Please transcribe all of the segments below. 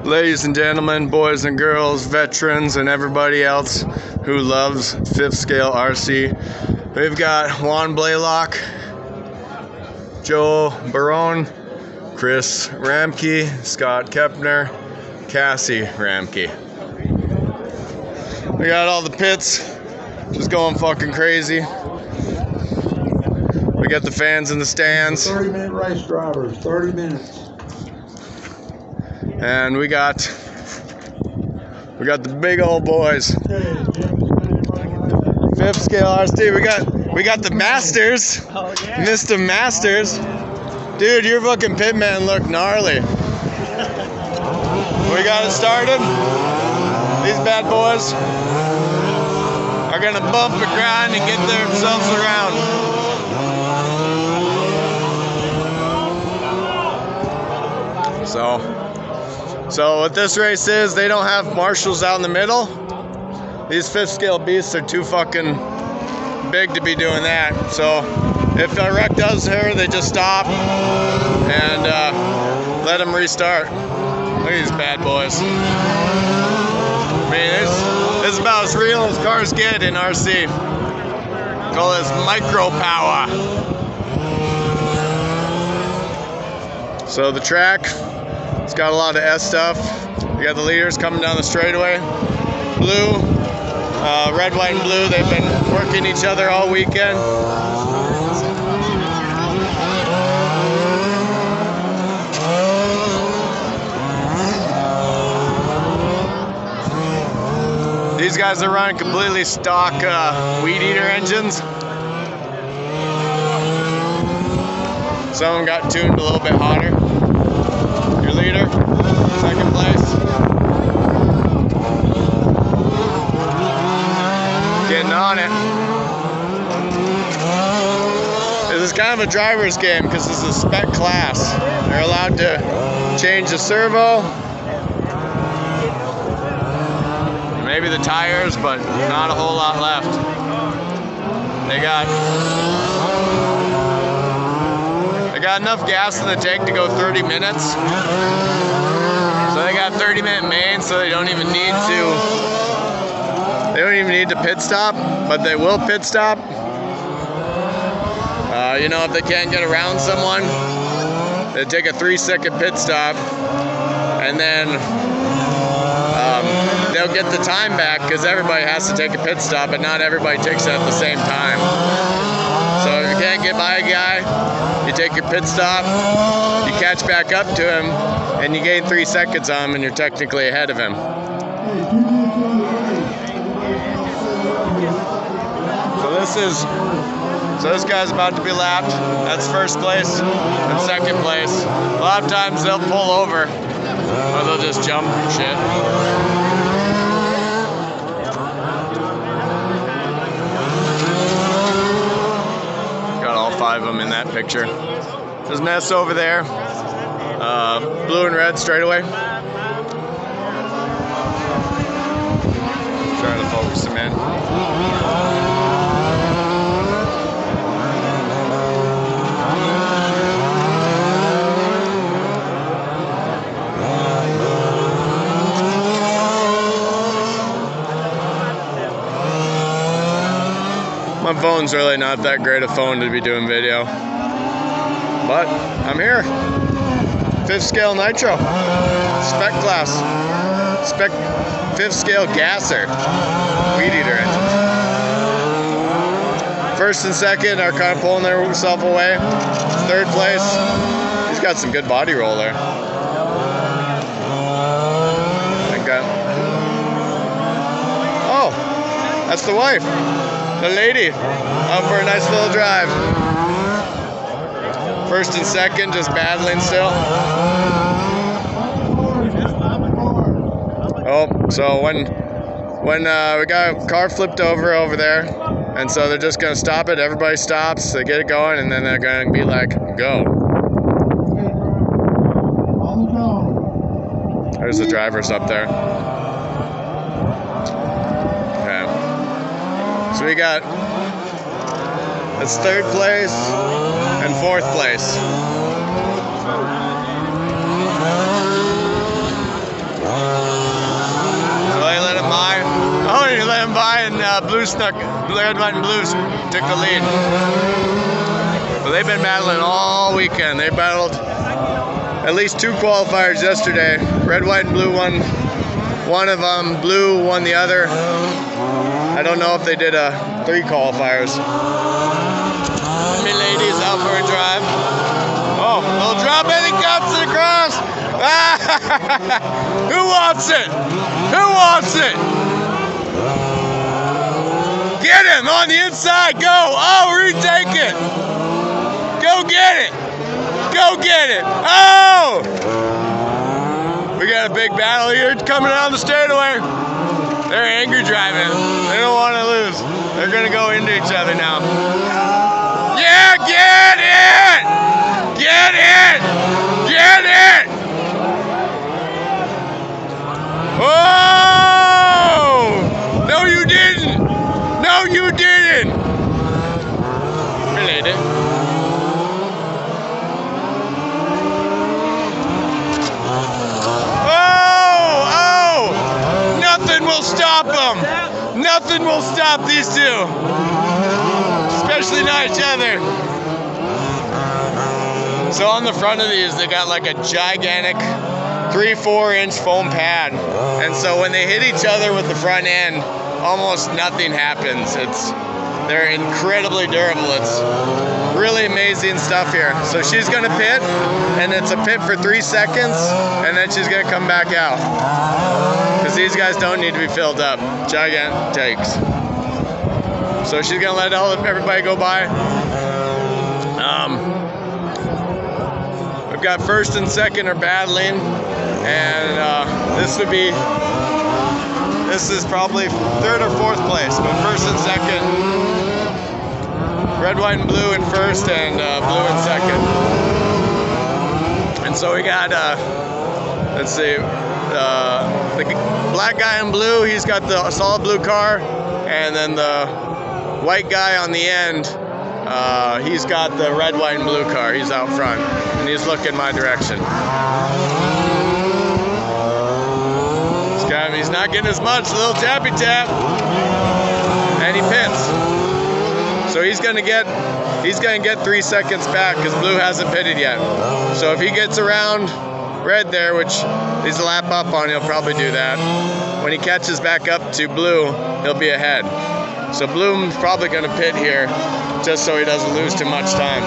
Ladies and gentlemen, boys and girls, veterans, and everybody else who loves 5th scale RC, we've got Juan Blaylock, Joe Barone, Chris Ramke, Scott Kepner, Cassie Ramke. We got all the pits just going fucking crazy. We got the fans in the stands. 30-minute race drivers, 30 minutes. And we got the big old boys. 5th scale RC. We got the Masters. Oh, yeah. Mr. Masters. Dude, your fucking pitman look gnarly. We got it started. These bad boys are gonna bump and grind and get themselves around. So what this race is, they don't have marshals out in the middle. These 5th scale beasts are too fucking big to be doing that. So if a wreck does her, they just stop and let them restart. Look at these bad boys. I mean, this is about as real as cars get in RC. Call this micro power. So the track, it's got a lot of S stuff. You got the leaders coming down the straightaway. Blue, red, white, and blue. They've been working each other all weekend. These guys are running completely stock weed eater engines. Some of them got tuned a little bit hotter. Your leader, 2nd place. Getting on it. This is kind of a driver's game because this is a spec class. They're allowed to change the servo, maybe the tires, but not a whole lot left. They got enough gas in the tank to go 30 minutes. So they got 30-minute mains, so they don't even need to pit stop, but they will pit stop. You know, if they can't get around someone, they take a 3-second pit stop, and then they'll get the time back because everybody has to take a pit stop, but not everybody takes it at the same time. So if you can't get by a guy, you take your pit stop, you catch back up to him, and you gain 3 seconds on him, and you're technically ahead of him. So this guy's about to be lapped. That's 1st place and 2nd place. A lot of times they'll pull over, or they'll just jump and shit. Got all 5 of them in that picture. There's Ness over there. Blue and red straight away. Trying to focus them in. My phone's really not that great a phone to be doing video, but I'm here. 5th scale nitro, spec class, spec 5th scale gasser, weed eater engines. 1st and 2nd are kind of pulling themselves away. 3rd place, he's got some good body roll there. Oh, that's the wife. The lady, out for a nice little drive. 1st and 2nd, just battling still. Oh, so when we got a car flipped over there, and so they're just gonna stop it. Everybody stops, they get it going, and then they're gonna be like, go. There's the drivers up there. So we got, that's 3rd place and 4th place. Red, White, and Blue took the lead. But they've been battling all weekend. They battled at least 2 qualifiers yesterday. Red, White, and Blue won one of them. Blue won the other. I don't know if they did 3 qualifiers. Me ladies out for a drive. Oh, little drop in, he cuts it across. Who wants it? Who wants it? Get him on the inside. Go. Oh, retake it. Go get it. Go get it. Oh! We got a big battle here coming down the straightaway. They're angry driving. They don't want to lose. They're going to go into each other now. Yeah, get it! Get it! Get it! Oh! No, you didn't! No, you didn't! Related. Nothing will stop them. Nothing will stop these two. Especially not each other. So on the front of these, they got like a gigantic 3-4 inch foam pad. And so when they hit each other with the front end, almost nothing happens. They're incredibly durable. It's really amazing stuff here. So she's gonna pit, and it's a pit for 3 seconds, and then she's gonna come back out. Because these guys don't need to be filled up. Giant takes. So she's gonna let everybody go by. We've got first and second are battling, and this is probably 3rd or 4th place, but first and second, Red, White, and Blue in first, and Blue in second. And so we got, let's see, the black guy in blue, he's got the solid blue car, and then the white guy on the end, he's got the red, white, and blue car. He's out front, and he's looking my direction. He's not getting as much, a little tappy tap, and he pits. So he's gonna get 3 seconds back because blue hasn't pitted yet. So if he gets around red there, which he's a lap up on, he'll probably do that. When he catches back up to blue, he'll be ahead. So blue's probably gonna pit here just so he doesn't lose too much time.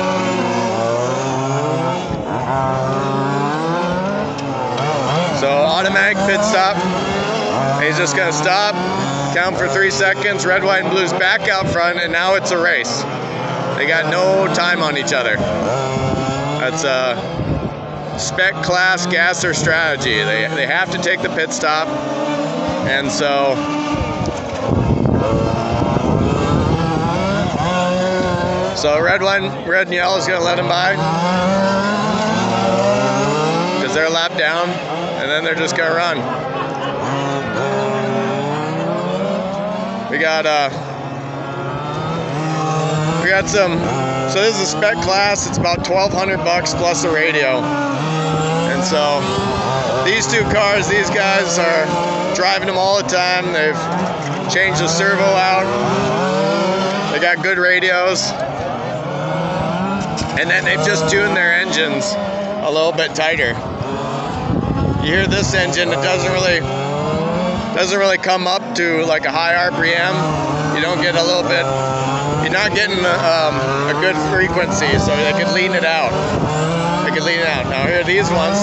So automatic pit stop. He's just gonna stop, count for 3 seconds. Red, white, and blue's back out front, and now it's a race. They got no time on each other. That's a spec class gasser strategy. They have to take the pit stop, and so red and yellow is gonna let them by because they're a lap down, and then they're just gonna run. We got some, so this is a spec class. It's about $1,200 plus a radio. And so these two cars, these guys are driving them all the time. They've changed the servo out. They got good radios. And then they've just tuned their engines a little bit tighter. You hear this engine, it doesn't really come up to like a high RPM. You don't get a little bit, you're not getting a good frequency, so they can lean it out. Now here are these ones.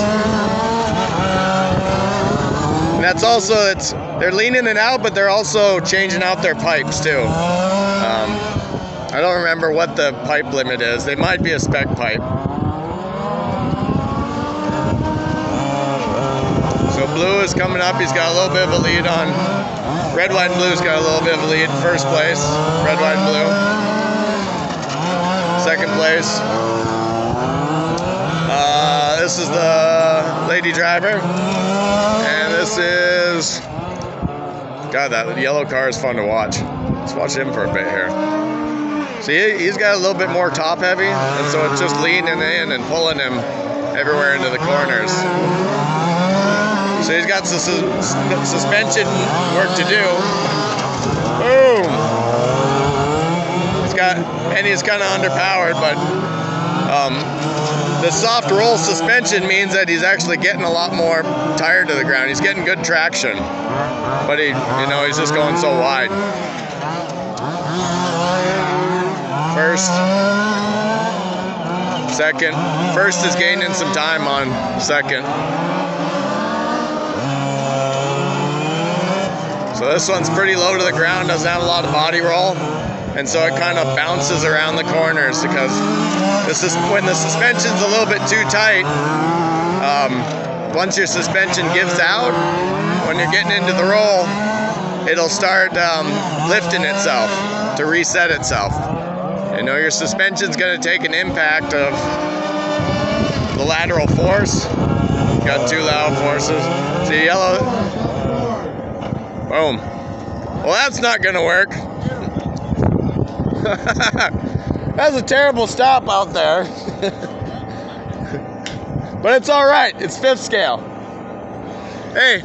And that's also, they're leaning it out, but they're also changing out their pipes too. I don't remember what the pipe limit is. They might be a spec pipe. So blue is coming up. He's got a little bit of a lead on. Red, white, and blue's got a little bit of a lead. First place, red, white, and blue. Second place. This is the lady driver. And this is... God, that yellow car is fun to watch. Let's watch him for a bit here. See, he's got a little bit more top heavy, and so it's just leaning in and pulling him everywhere into the corners. So he's got some suspension work to do. Boom. He's kind of underpowered, but the soft roll suspension means that he's actually getting a lot more tire to the ground. He's getting good traction, but he's just going so wide. First, second. First is gaining some time on second. So this one's pretty low to the ground, doesn't have a lot of body roll, and so it kind of bounces around the corners because when the suspension's a little bit too tight, once your suspension gives out, when you're getting into the roll, it'll start lifting itself to reset itself. Your suspension's going to take an impact of the lateral force. Got two lateral forces. See, yellow. Boom. Well, that's not going to work. That's a terrible stop out there. But it's all right. It's 5th scale. Hey,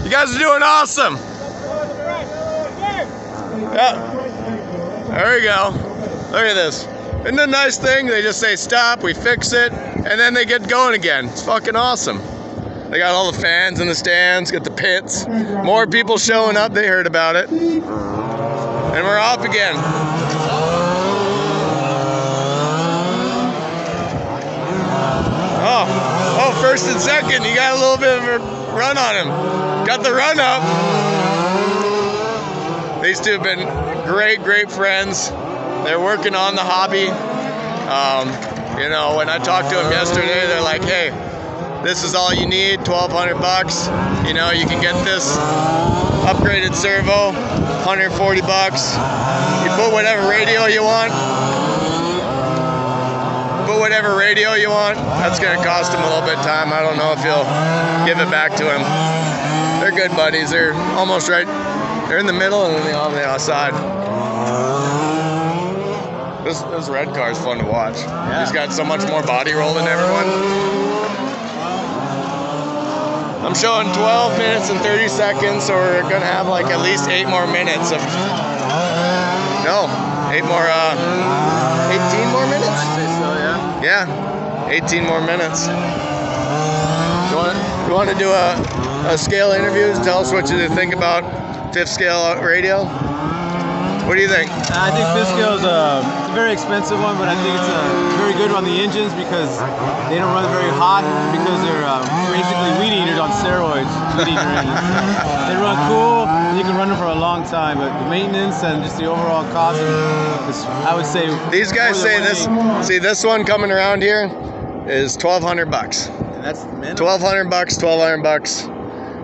you guys are doing awesome. Yeah. There we go. Look at this. Isn't it a nice thing? They just say stop, we fix it, and then they get going again. It's fucking awesome. They got all the fans in the stands, got the pits. More people showing up, they heard about it. And we're off again. Oh, first and second, you got a little bit of a run on him. Got the run up. These two have been great friends. They're working on the hobby. When I talked to them yesterday, they're like, hey, this is all you need, $1,200. You can get this upgraded servo, $140. You put whatever radio you want. That's gonna cost him a little bit of time. I don't know if he'll give it back to him. They're good buddies. They're almost right. They're in the middle and then on the outside. This red car is fun to watch. Yeah. He's got so much more body roll than everyone. I'm showing 12 minutes and 30 seconds, so we're gonna have like at least 8 more minutes of. No, 18 more minutes. I'd say so, yeah. Yeah, 18 more minutes. You want to do a scale interview? Tell us what you think about 5th scale radio. What do you think? I think 5th scale is a very expensive one, but I think it's a very good on the engines because they don't run very hot because they're basically weed eaters on steroids. Weed eater engines. They run cool, and you can run them for a long time, but the maintenance and just the overall cost is, I would say. These guys say this. See, this one coming around here is $1,200. And that's the minimum. $1,200.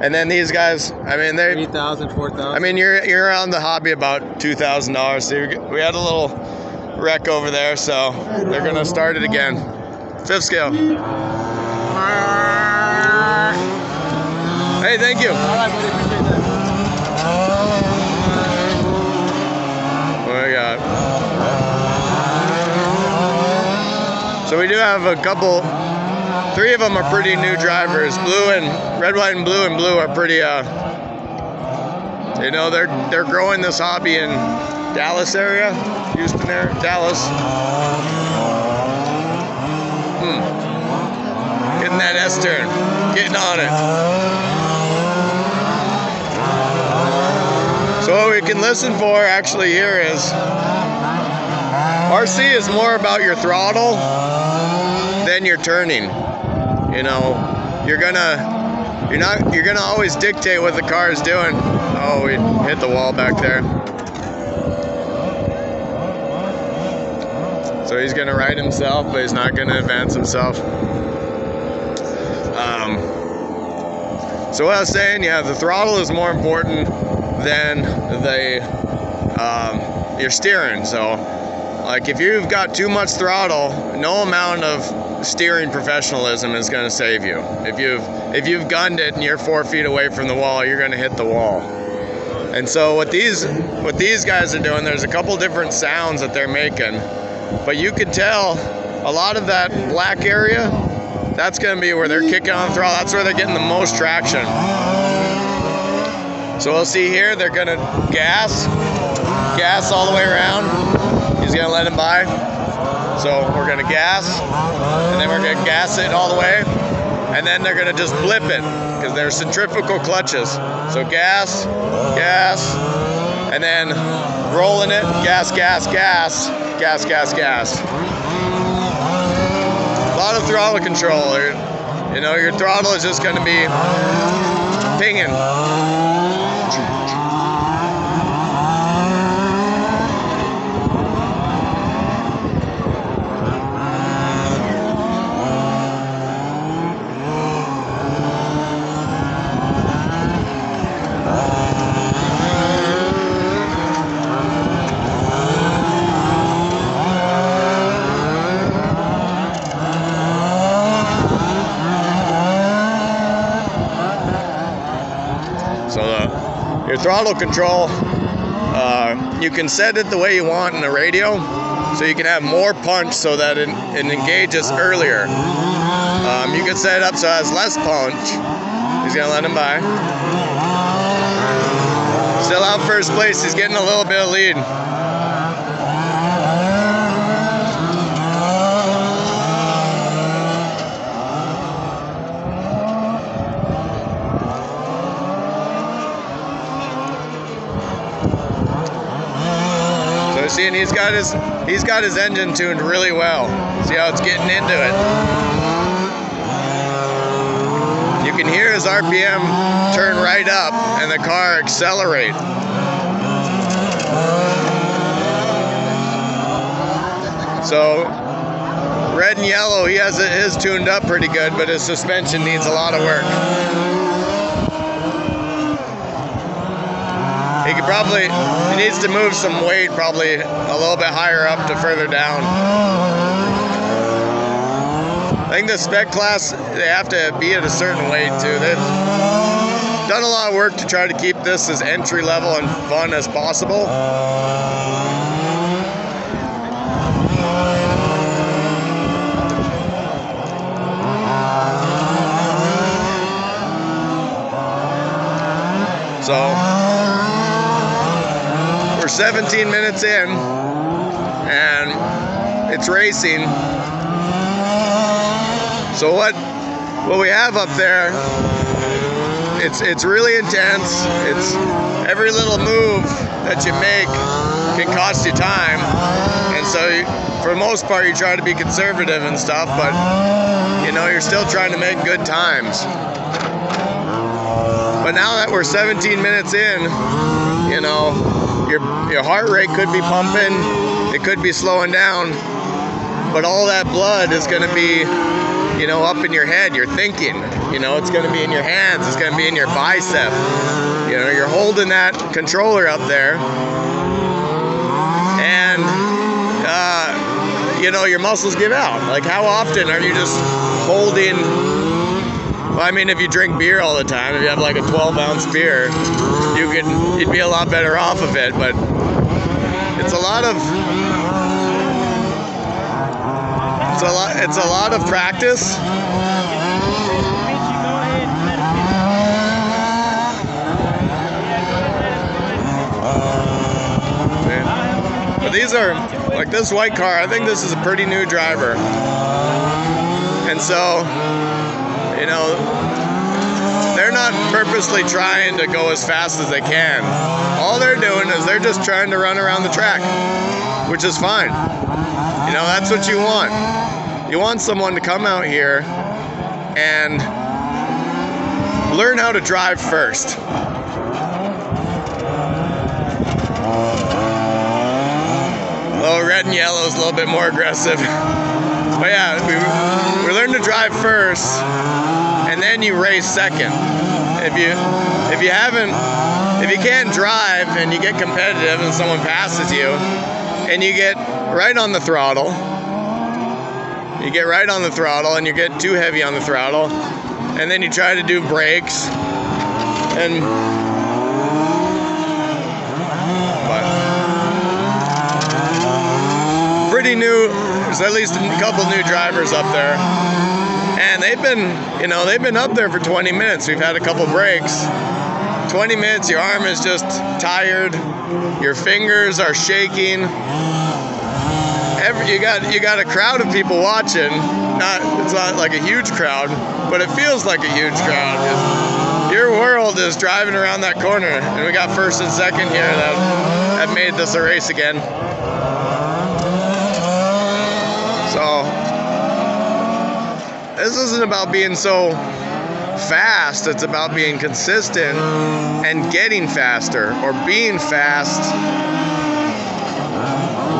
And then these guys, I mean, they're 3,000, 4,000. I mean, you're around the hobby about $2,000. So we had a little wreck over there, so they're gonna start it again. 5th scale. Hey, thank you. All right, buddy, appreciate that. What do we got? So we do have a couple. 3 of them are pretty new drivers. Red, white, and blue are pretty. They're growing this hobby in Dallas area, Houston area, Dallas. Getting that S-turn, getting on it. So what we can listen for actually here is RC is more about your throttle than your turning. You're gonna always dictate what the car is doing. Oh, we hit the wall back there. So he's gonna right himself, but he's not gonna advance himself. So what I was saying, yeah, the throttle is more important than your steering. So, like, if you've got too much throttle, no amount of steering professionalism is going to save you. If you've gunned it and you're 4 feet away from the wall, you're going to hit the wall. And so what these guys are doing, there's a couple different sounds that they're making, but you could tell a lot of that black area, that's going to be where they're kicking on the throttle. That's where they're getting the most traction. So we'll see here, they're going to gas. gas all the way around. He's gonna let him by. So we're gonna gas, and then we're gonna gas it all the way, and then they're gonna just blip it because they're centrifugal clutches. So gas, gas, and then rolling it, gas, gas, gas, gas, gas, gas. A lot of throttle control. You know, your throttle is just gonna be pinging. Your throttle control, you can set it the way you want in the radio, so you can have more punch so that it engages earlier. You can set it up so it has less punch. He's gonna let him by. Still out first place, he's getting a little bit of lead. See, and he's got his engine tuned really well. See how it's getting into it. You can hear his RPM turn right up and the car accelerate. So red and yellow, he has his tuned up pretty good, but his suspension needs a lot of work. He needs to move some weight, probably a little bit higher up to further down. I think the Spec class, they have to be at a certain weight too. They've done a lot of work to try to keep this as entry level and fun as possible. So 17 minutes in, and it's racing. So what we have up there, it's really intense. It's every little move that you make can cost you time, and so for the most part you try to be conservative and stuff, but you know, you're still trying to make good times. But now that we're 17 minutes in, you know, your heart rate could be pumping, it could be slowing down, but all that blood is going to be, you know, up in your head. You're thinking, you know, it's going to be in your hands, it's going to be in your bicep. You know, you're holding that controller up there, and you know, your muscles give out. Like, how often are you just holding? Well, I mean, if you drink beer all the time, if you have like a 12-ounce beer, you'd be a lot better off of it. But it's a lot of practice. But these are, like this white car, I think this is a pretty new driver. And so, you know, they're not purposely trying to go as fast as they can. All they're doing is they're just trying to run around the track, which is fine. You know, that's what you want. You want someone to come out here and learn how to drive first. Oh, red and yellow is a little bit more aggressive. But yeah, we learn to drive first, and then you race second. If you can't drive and you get competitive and someone passes you, and you get right on the throttle, and you get too heavy on the throttle, and then you try to do brakes, and pretty new. There's at least a couple new drivers up there, and they've been up there for 20 minutes. We've had a couple breaks, 20 minutes, your arm is just tired. Your fingers are shaking. You got a crowd of people watching. It's not like a huge crowd, but it feels like a huge crowd. Your world is driving around that corner, and we got first and second here that have made this a race again. So this isn't about being so fast, it's about being consistent and getting faster, or being fast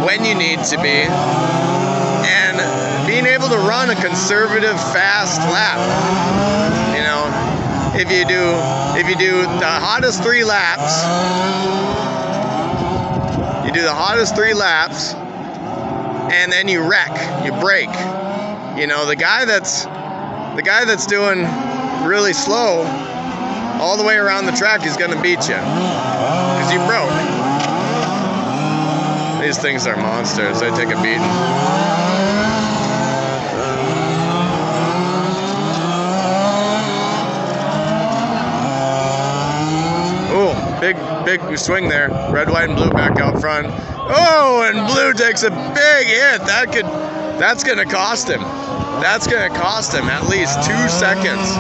when you need to be, and being able to run a conservative fast lap. You know, if you do the hottest 3 laps, and then you wreck, you break. You know, the guy that's doing really slow all the way around the track is going to beat you because you broke. These things are monsters. They take a beating. Ooh, big swing there. Red, white, and blue back out front. Oh, and blue takes a big hit. That's going to cost him. That's going to cost him at least 2 seconds.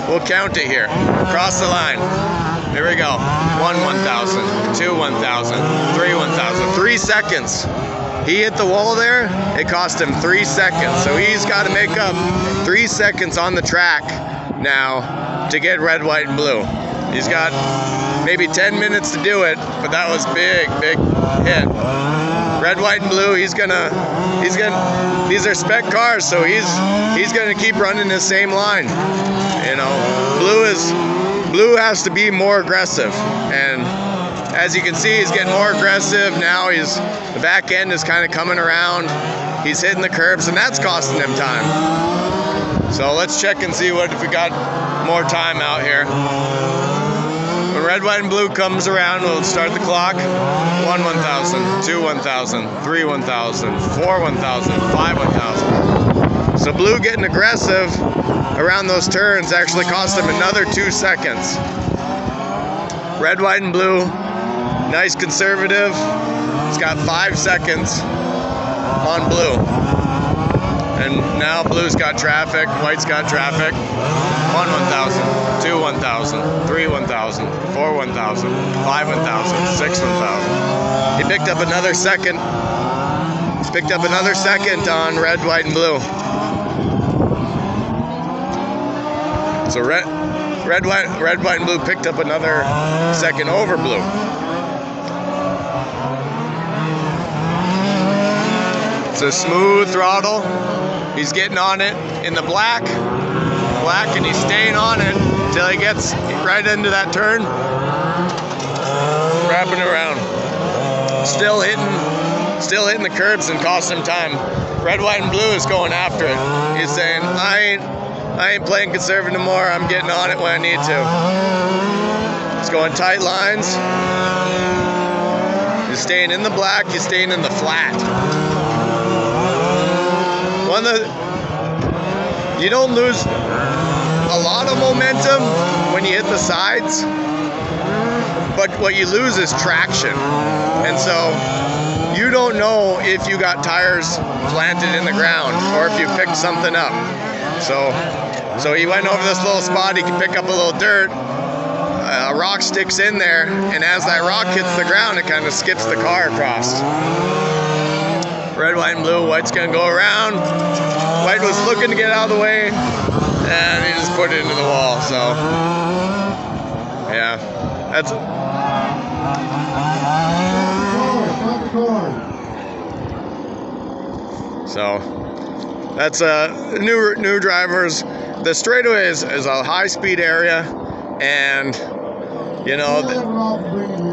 We'll count it here. Across the line. Here we go. 1 1,000, 2 1,000, 3 1,000. 3 seconds. He hit the wall there. It cost him 3 seconds. So he's got to make up 3 seconds on the track now to get red, white, and blue. He's got maybe 10 minutes to do it, but that was big hit. Red, white, and blue. These are spec cars, so he's gonna keep running the same line. You know, blue has to be more aggressive, and as you can see, he's getting more aggressive now. The back end is kind of coming around. He's hitting the curbs, and that's costing him time. So let's check and see if we got more time out here. When red, white, and blue comes around, we'll start the clock. 1 1,000, 2 1,000, 3 1,000, 4 1,000, 5 1,000. So blue getting aggressive around those turns actually cost him another 2 seconds. Red, white, and blue, nice conservative. He's got 5 seconds on blue. And now blue's got traffic, white's got traffic. 1 1,000, 2 1,000, 3 1,000, 4 1,000, 5 1,000, 6 1,000. He picked up another second. He's picked up another second on red, white, and blue. So red, white, and blue picked up another second over blue. It's a smooth throttle. He's getting on it in the black, and he's staying on it until he gets right into that turn. Wrapping around. Still hitting the curbs and costing him time. Red, white, and blue is going after it. He's saying, I ain't playing conservative anymore. I'm getting on it when I need to. He's going tight lines. He's staying in the black. He's staying in the flat. You don't lose a lot of momentum when you hit the sides, but what you lose is traction. And so you don't know if you got tires planted in the ground or if you picked something up. So he went over this little spot. He can pick up a little dirt. A rock sticks in there, and as that rock hits the ground, it kind of skips the car across. Red, white, and blue. White's gonna go around. White was looking to get out of the way, and he just put it into the wall. So, yeah, that's. So, that's new drivers. The straightaway is a high-speed area, and you know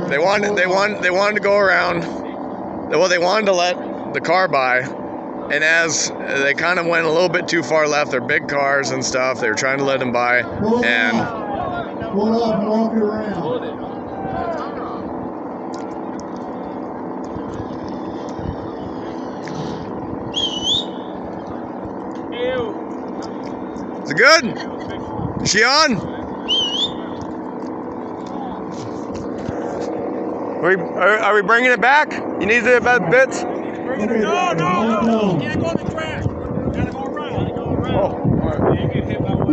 they wanted to go around. Well, they wanted to let the car by, and as they kind of went a little bit too far left, they're big cars and stuff, they were trying to let them by, and pull up and walk it around. is it good? Is she on? Are we bringing it back? You need the bits? No. Can't go on the track. Gotta go around. Oh, all right. You get hit by one.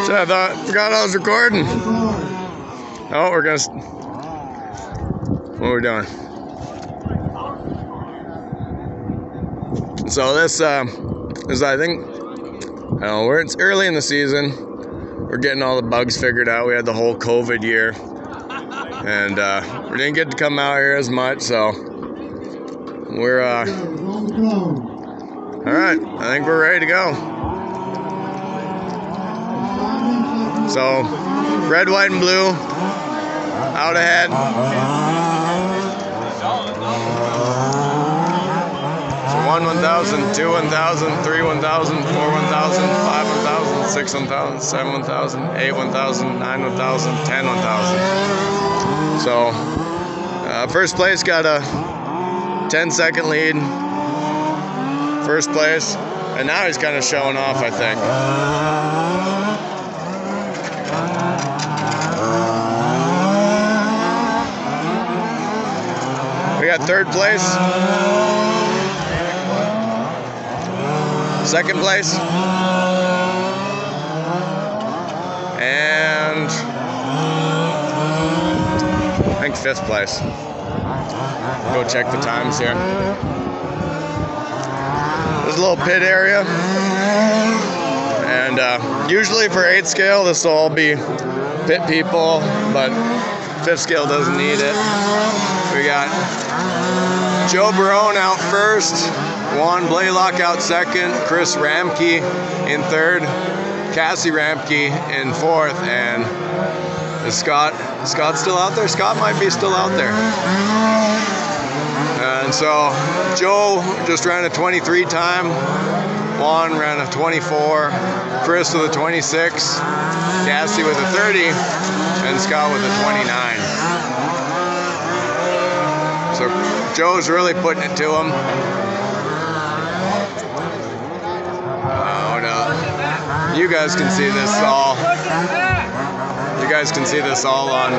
So I forgot I was recording. Oh, we're gonna. What are we doing? So this is, I think, it's early in the season. We're getting all the bugs figured out. We had the whole COVID year, and we didn't get to come out here as much. So we're all right. I think we're ready to go. So red, white, and blue out ahead. So 1 1,000, 2 1,000, 3 1,000, 4 1,000, 5 1,000, 6 1,000, 7 1,000, 8 1,000, 9 1,000, 10 1,000. So first place got a 10-second lead. First place, and now he's kind of showing off, I think. We got third place, second place, and I think fifth place. Go check the times here. There's a little pit area, and usually for 8th scale this will all be pit people, but 5th scale doesn't need it. We got Joe Barone out first, Juan Blaylock out second, Chris Ramke in third, Cassie Ramke in fourth, and is Scott still out there? Scott might be still out there. And so Joe just ran a 23 time, Juan ran a 24, Chris with a 26, Cassie with a 30, and Scott with a 29. So Joe's really putting it to him. Oh no. You guys can see this all. You guys can see this all on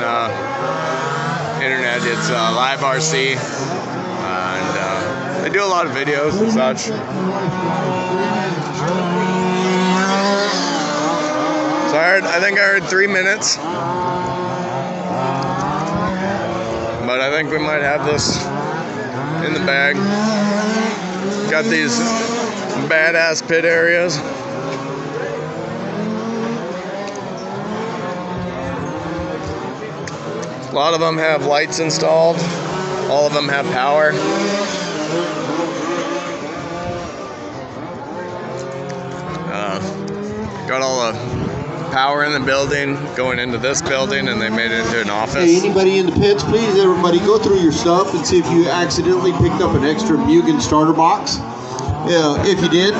internet. It's Live RC, and they do a lot of videos and such. So I think I heard 3 minutes. But I think we might have this in the bag. Got these badass pit areas. A lot of them have lights installed. All of them have power. Got all the power in the building going into this building, and they made it into an office. Hey, anybody in the pits, please, everybody, go through your stuff and see if you accidentally picked up an extra Mugen starter box. Yeah, if you did,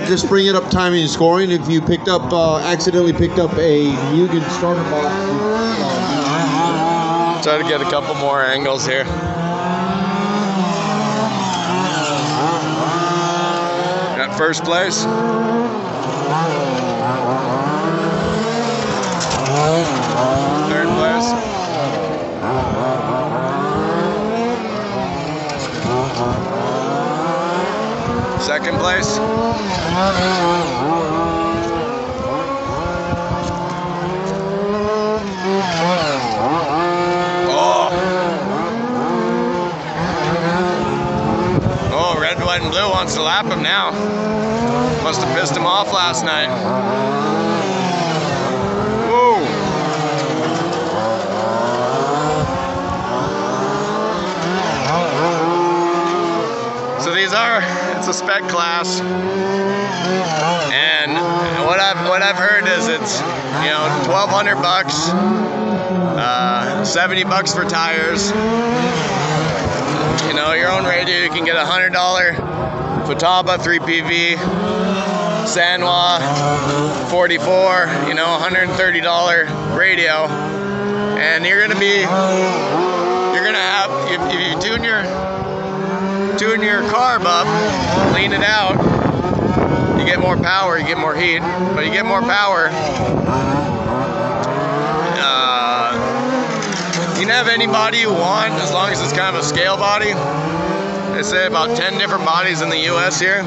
just bring it up timing and scoring. If you picked up, accidentally picked up a Mugen starter box. Try to get a couple more angles here. Got first place. Third place. Second place. Oh, red, white, and blue wants to lap him now. Must have pissed him off last night. Whoa. So it's a spec class, and what I've heard is it's, you know, $1,200, $70 for tires. You know, your own radio, you can get a $100 Futaba 3PV, Sanwa 44, you know, $130 radio, and you're gonna have, if you tune your carb up, clean it out, You get more power, you get more heat, but you get more power. You can have any body you want as long as it's kind of a scale body. They say about 10 different bodies in the US here.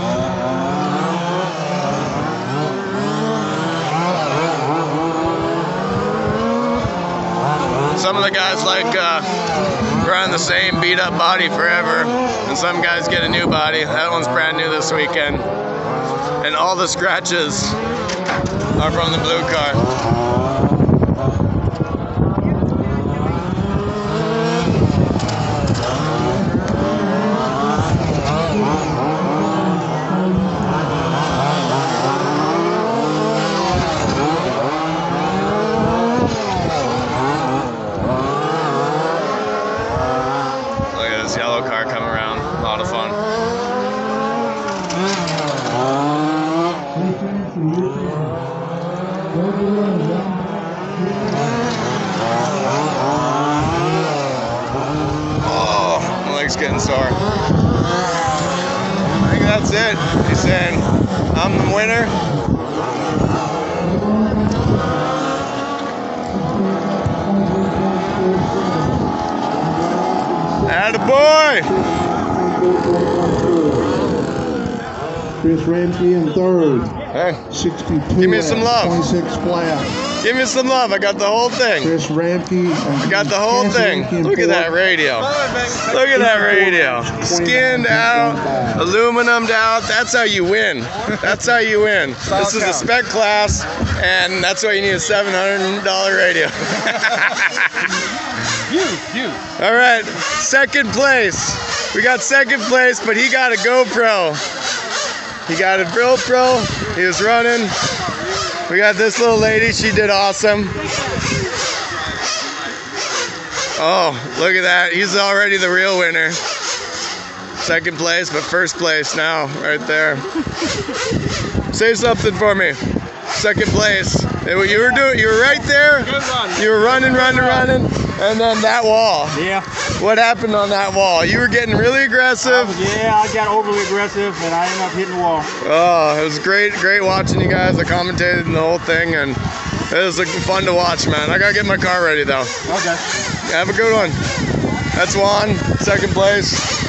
Some of the guys like running the same beat up body forever, and some guys get a new body. That one's brand new this weekend. And all the scratches are from the blue car. Yellow car coming around, a lot of fun. Oh, my leg's getting sore. I think that's it. He's saying, I'm the winner. Attaboy! Chris Ramsey in third. Hey, 62. give me some love. 26 flat. Give me some love. I got the whole thing. Chris Ramsey. I got the whole thing. Look at that radio. Look at that radio. Skinned out, aluminum out. That's how you win. That's how you win. This is a spec class, and that's why you need a $700 radio. All right, second place. We got second place, but he got a GoPro. He got a GoPro. He was running. We got this little lady. She did awesome. Oh, look at that. He's already the real winner. Second place, but first place now, right there. Say something for me. Second place. You were right there. Good run. You were running, and then that wall. Yeah. What happened on that wall? You were getting really aggressive. I got overly aggressive, and I ended up hitting the wall. Oh, it was great watching you guys. I commentated the whole thing, and it was fun to watch, man. I gotta get my car ready though. Okay. Have a good one. That's Juan, second place.